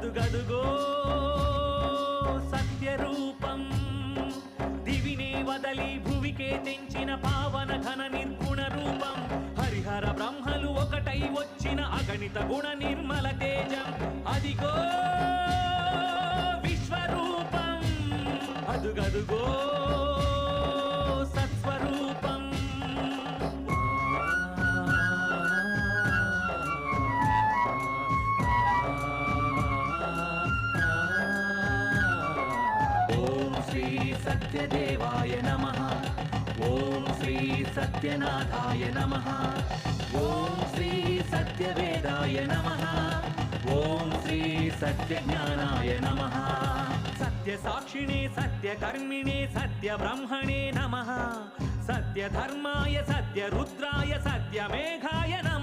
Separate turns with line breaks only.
అదుగదుగో సత్యరూపం దివినే వదలి భువికే తెంచిన పావన ఘన నిర్గుణ రూపం హరిహర బ్రహ్మలు ఒకటై వచ్చిన అగణిత గుణ నిర్మల తేజం అదిగో విశ్వరూపం అదుగదుగో సత్స్వరూపం ఓం శ్రీ సత్యదేవాయ నమః ఓం శ్రీ సత్యనాథాయ నమః ఓం శ్రీ సత్యవేదాయ నమః ఓం శ్రీ సత్యజ్ఞానాయ నమః సత్యసాక్షిణే సత్యకర్మిణే సత్యబ్రహ్మణే నమః సత్యధర్మాయ సత్యరుద్రాయ సత్యమేఘాయ నమః